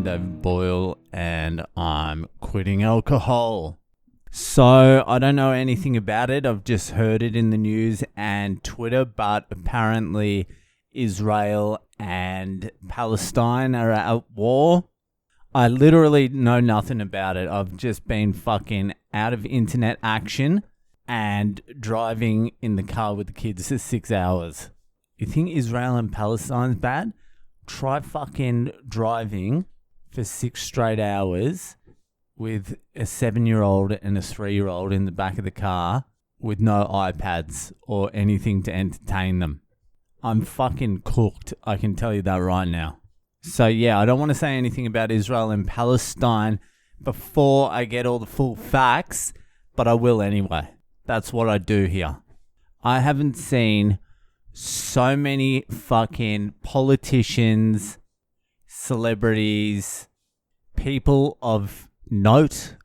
David Boyle, and I'm quitting alcohol. So, I don't know anything about it. I've just heard it in the news and Twitter, but apparently Israel and Palestine are at war. I literally know nothing about it. I've just been fucking out of internet action and driving in the car with the kids for 6 hours. You think Israel and Palestine's bad? Try fucking driving for 6 straight hours with a 7-year-old and a 3-year-old in the back of the car with no iPads or anything to entertain them. I'm fucking cooked. I can tell you that right now. So yeah, I don't want to say anything about Israel and Palestine before I get all the full facts, but I will anyway. That's what I do here. I haven't seen so many fucking politicians, celebrities, people of note,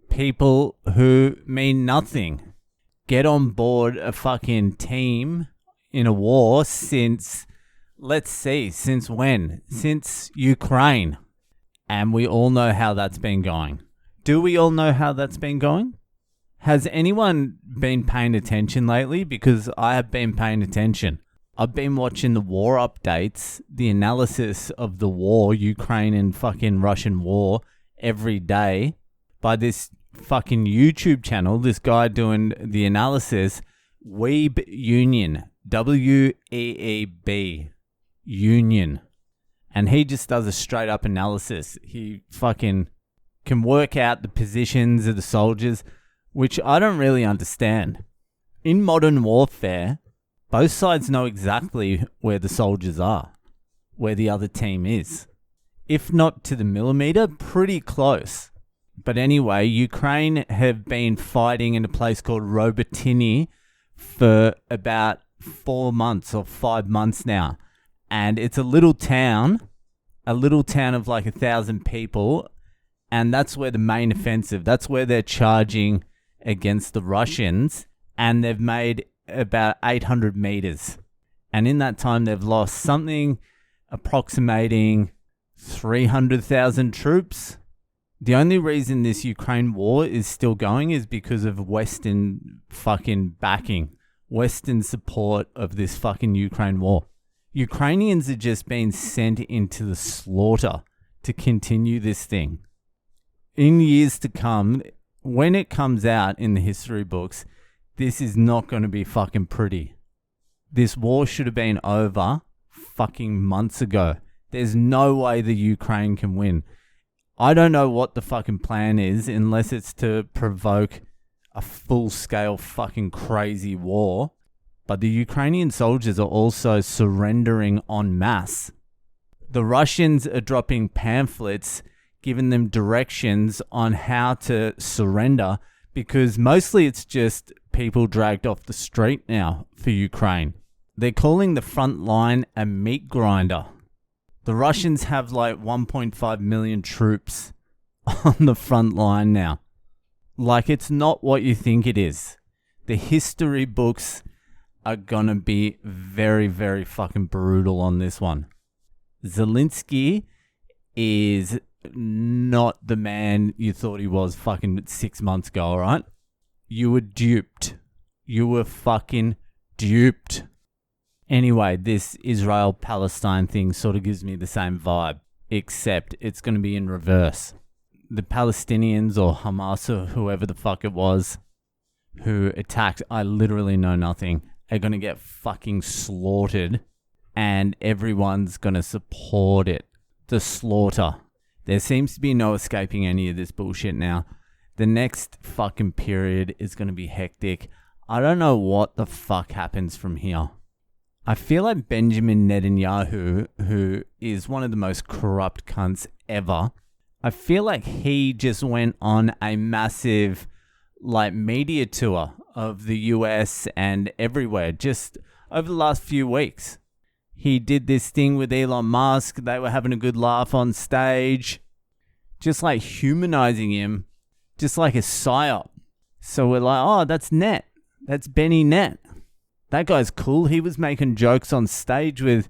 people who mean nothing, get on board a fucking team in a war since, let's see, since when? Since Ukraine. And we all know how that's been going. Do we all know how that's been going? Has anyone been paying attention lately? Because I have been paying attention. I've been watching the war updates, the analysis of the war, Ukraine and fucking Russian war, every day by this fucking YouTube channel, this guy doing the analysis, Weeb Union, W-E-E-B, Union. And he just does a straight up analysis. He fucking can work out the positions of the soldiers, which I don't really understand. In modern warfare, both sides know exactly where the soldiers are, where the other team is. If not to the millimeter, pretty close. But anyway, Ukraine have been fighting in a place called Robotyne for about 4 months or 5 months now. And it's a little town of like 1,000 people. And that's where the main offensive, that's where they're charging against the Russians. And they've made about 800 meters. And in that time, they've lost something approximating 300,000 troops. The only reason this Ukraine war is still going is because of Western fucking backing, Western support of this fucking Ukraine war. Ukrainians are just being sent into the slaughter to continue this thing. In years to come, when it comes out in the history books, this is not going to be fucking pretty. This war should have been over fucking months ago. There's no way the Ukraine can win. I don't know what the fucking plan is unless it's to provoke a full-scale fucking crazy war. But the Ukrainian soldiers are also surrendering en masse. The Russians are dropping pamphlets, giving them directions on how to surrender, because mostly it's just people dragged off the street now for Ukraine. They're calling the front line a meat grinder. The Russians have like 1.5 million troops on the front line now. Like, it's not what you think it is. The history books are gonna be very, very fucking brutal on this one. Zelensky is not the man you thought he was fucking 6 months ago, alright? You were duped. You were fucking duped. Anyway, this Israel-Palestine thing sort of gives me the same vibe, except it's going to be in reverse. The Palestinians or Hamas or whoever the fuck it was who attacked, I literally know nothing, are going to get fucking slaughtered, and everyone's going to support it. The slaughter. There seems to be no escaping any of this bullshit now. The next fucking period is going to be hectic. I don't know what the fuck happens from here. I feel like Benjamin Netanyahu, who is one of the most corrupt cunts ever, I feel like he just went on a massive like media tour of the US and everywhere just over the last few weeks. He did this thing with Elon Musk. They were having a good laugh on stage, just like humanizing him, just like a psyop. So we're like, oh, that's Net. That's Benny Net. That guy's cool. He was making jokes on stage with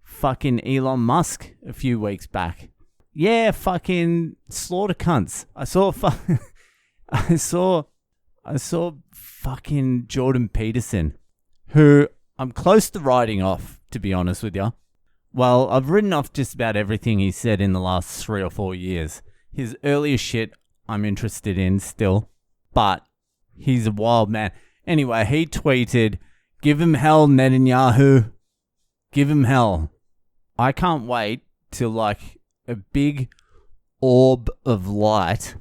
fucking Elon Musk a few weeks back. Yeah, fucking slaughter cunts. I saw fucking Jordan Peterson, who I'm close to writing off, to be honest with you. Well, I've written off just about everything he said in the last 3 or 4 years. His earlier shit I'm interested in still, but he's a wild man. Anyway, he tweeted, "Give him hell, Netanyahu. Give him hell." I can't wait till like a big orb of light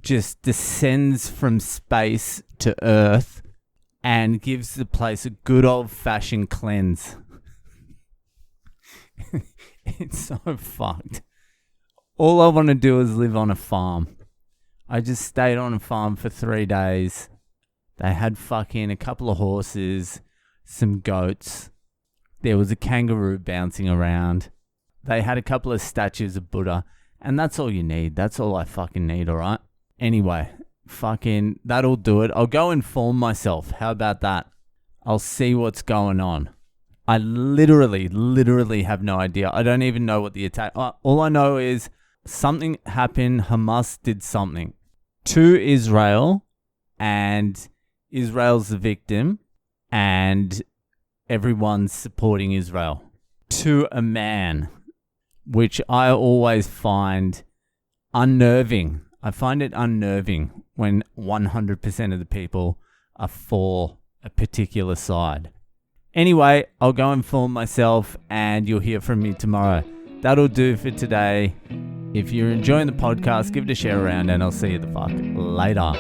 just descends from space to Earth and gives the place a good old-fashioned cleanse. It's so fucked. All I want to do is live on a farm. I just stayed on a farm for 3 days. They had fucking a couple of horses, some goats. There was a kangaroo bouncing around. They had a couple of statues of Buddha. And that's all you need. That's all I fucking need, alright? Anyway, fucking, that'll do it. I'll go inform myself. How about that? I'll see what's going on. I literally have no idea. I don't even know what the attack... All I know is something happened. Hamas did something to Israel, and Israel's the victim, and everyone's supporting Israel. To a man, which I always find unnerving. I find it unnerving when 100% of the people are for a particular side. Anyway, I'll go inform myself and you'll hear from me tomorrow. That'll do for today. If you're enjoying the podcast, give it a share around and I'll see you the fuck later.